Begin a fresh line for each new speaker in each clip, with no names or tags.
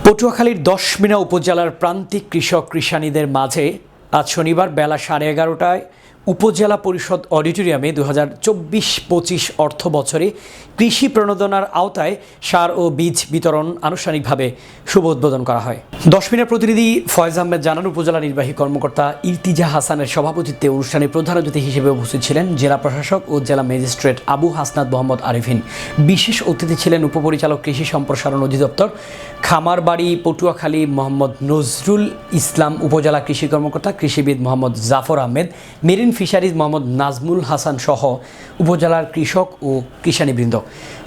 পটুয়াখালীর দশমিনা উপজেলার প্রান্তিক কৃষক কৃষানীদের মাঝে আজ শনিবার বেলা 11:30টায় উপজেলা পরিষদ অডিটোরিয়ামে 2024-25 অর্থ বছরে কৃষি প্রণোদনার আওতায় সার ও বীজ বিতরণ আনুষ্ঠানিকভাবে শুভ উদ্বোধন করা হয়। দশমিনার প্রতিনিধি ফয়েজ আহমেদ জানান, উপজেলা নির্বাহী কর্মকর্তা ইরতিজা হাসানের সভাপতিত্বে অনুষ্ঠানে প্রধান অতিথি হিসেবে উপস্থিত ছিলেন জেলা প্রশাসক ও জেলা ম্যাজিস্ট্রেট আবু হাসনাত মোহাম্মদ আরিফিন। বিশেষ অতিথি ছিলেন উপপরিচালক কৃষি সম্প্রসারণ অধিদপ্তর খামারবাড়ি পটুয়াখালী মোহাম্মদ নজরুল ইসলাম, উপজেলা কৃষি কর্মকর্তা কৃষিবিদ মোহাম্মদ জাফর আহমেদ, মেরিন ফিশারিজ মোহাম্মদ নাজমুল হাসান সহ উপজেলার কৃষক ও কৃষানীবৃন্দ।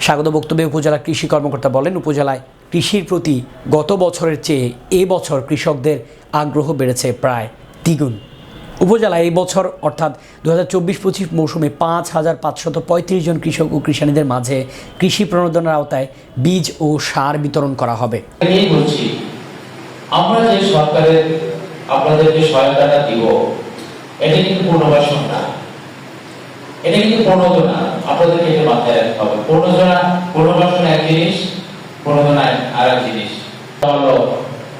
স্বাগত বক্তব্যে উপজেলা কৃষি কর্মকর্তা বলেন, উপজেলায় কৃষির প্রতি গত বছরের চেয়ে এ বছর কৃষকদের আগ্রহ বেড়েছে প্রায় দ্বিগুণ। উপজেলায় এই বছর অর্থাৎ 2024-25 মৌসুমে 5,535 জন কৃষক ও কৃষানীদের মাঝে কৃষি প্রণোদনার আওতায় বীজ ও সার বিতরণ করা হবে।
আমরা যে সরকারের আপনাদের যে সহায়তাটা দিব, এটা কিন্তু পুনর্বাসন না, এটা কিন্তু প্রণোদনা। আপনাদেরকে এটা মাথায় রাখতে হবে। পুনর্বাসন এক জিনিস, প্রণোদনা আর এক জিনিস।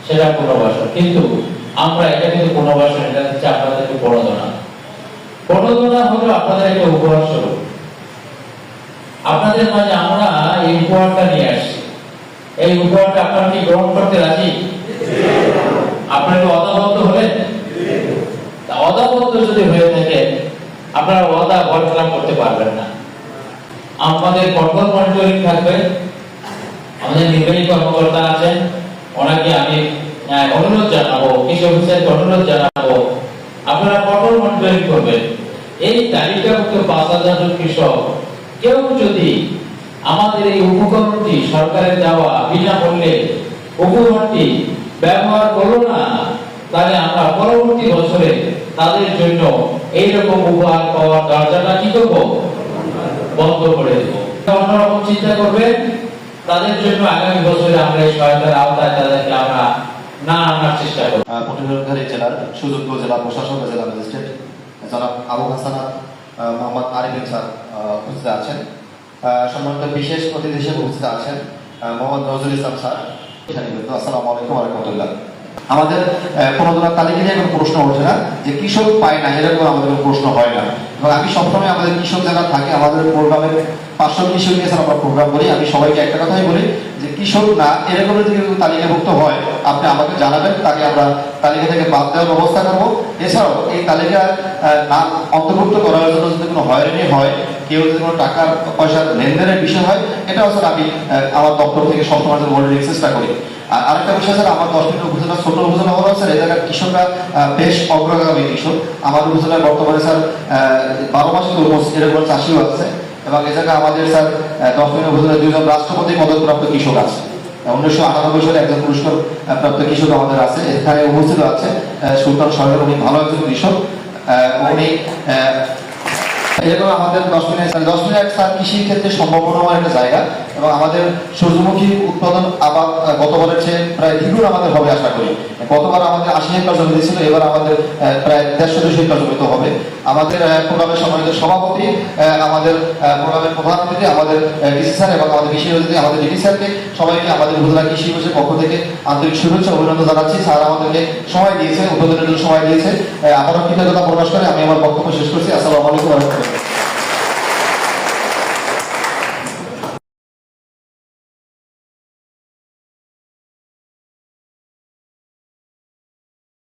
সেটা পুনর্বাসন, কিন্তু আমরা এটা কিন্তু পুনর্বাসন, এটা হচ্ছে আপনাদেরকে প্রণোদনা। প্রণোদনা হলো আপনাদের একটা উপহার স্বরূপ। আপনাদের মাঝে আমরা এই উপহারটা নিয়ে আসছি। এই উপহারটা আপনারা কি গ্রহণ করতে রাজি? আপনারা অদাবদ্ধ হলেন? অদাবদ্ধ যদি হয়ে থাকে, আপনারা ওয়াদা বরখেলাপ করতে পারবেন না। আমাদের কঠোর মনিটরিং থাকবে। আমাদের নির্বাহী কর্মকর্তা আছেন, ওনাকে আমি অনুরোধ জানাবো, কৃষি অফিসারকে অনুরোধ জানাবো, আপনারা কঠোর মনিটরিং করবেন। এই তালিকাভুক্ত 5,000 জন কৃষক কেউ যদি আমাদের এই উপকরণটি সরকারের দেওয়া বিনামূল্যে উপকরণটি ব্যবহার করলো না, তাহলে আমরা পরবর্তী বছরে তাদের জন্য এইরকম উপহার পাওয়ার দরজাটা কি করবো? বন্ধ করে দেবো। অন্যরকম চিন্তা করবে, তাদের জন্য আগামী বছরে আমরা এই সহায়তার আওতায় তাদেরকে আমরা না আনার চেষ্টা করব।
পটুয়াখালী জেলার সুযোগ্য জেলা প্রশাসক ও জেলা ম্যাজিস্ট্রেট জনাব আবু হাসনাত মোহাম্মদ আরিফিন স্যার উপস্থিত আছেন। সম্মানিত বিশেষ অতিথি হিসেবে উপস্থিত আছেন মোহাম্মদ নজরুল ইসলাম স্যার। আসসালামু আলাইকুম ওয়া রাহমাতুল্লাহ। আমাদের প্রণোদনার তালিকা নিয়ে কোনো প্রশ্ন ওঠে না যে কৃষক পায় না, এরকম আমাদের কোনো প্রশ্ন হয় না। এবং আমি সবসময় আমাদের কৃষক যারা থাকে আমাদের প্রোগ্রামের 500 কৃষক নিয়ে আমরা প্রোগ্রাম করি, আমি সবাইকে একটা কথাই বলি যে কৃষক না এরকম যদি তালিকাভুক্ত হয় আপনি আমাকে জানাবেন, তাকে আমরা তালিকা থেকে বাদ দেওয়ার ব্যবস্থা করবো। এছাড়াও এই তালিকা নাম অন্তর্ভুক্ত করার জন্য যদি কোনো হয়রানি হয়, কেউ যদি কোনো টাকার পয়সার লেনদেনের বিষয় হয়, এটা হচ্ছে আমি আমার দপ্তর থেকে সবসময় মনিটরিং চেষ্টা করি। আর আরেকটা বিষয় স্যার, আমার দশমিনা উপজেলা ছোট উপজেলা হলো স্যার, এই জায়গার কৃষকরা বেশ অগ্রগামী কৃষক। আমার উপজেলায় বর্তমানে স্যার 12 মাস তরমুজ এরকম চাষিও আছে, এবং এ জায়গায় আমাদের স্যার দশমিনা উপজেলায় 2 জন রাষ্ট্রপতি পদকপ্রাপ্ত কৃষক আছে। 1998 সালে একজন পুরস্কার প্রাপ্ত কৃষক আমাদের আছে, এখানে উপস্থিত আছে সুলতান সরকার। উনি ভালো একজন কৃষক। উনি এরকম আমাদের 10 মিনিট স্যার কৃষির ক্ষেত্রে সম্ভাবনাময় একটা জায়গা, এবং আমাদের সূর্যমুখী উৎপাদন আবার গতবারের চেয়ে প্রায় দ্বিগুণ আমাদের হবে আশা করি। গতবার আমাদের 80 হেক্টর জমি দিয়েছিল, এবার আমাদের প্রায় 150-200 হেক্টর জমিতে হবে। আমাদের প্রোগ্রামের সম্মানিত সভাপতি, আমাদের প্রোগ্রামের প্রধান অতিথি আমাদের কৃষি স্যার এবং আমাদের কৃষি অতিথি আমাদের ডিডি স্যারকে, সবাইকে আমাদের উপজেলা কৃষি অফিসের পক্ষ থেকে আন্তরিক শুভেচ্ছা অভিনন্দন জানাচ্ছি। স্যার আমাদেরকে সময় দিয়েছে, উদ্বোধনের জন্য সময় দিয়েছে। আবারও কৃতজ্ঞতা প্রকাশ করে আমি আমার বক্তব্য শেষ করছি। আসসালামু আলাইকুম ওয়া রাহমাতুল্লাহ।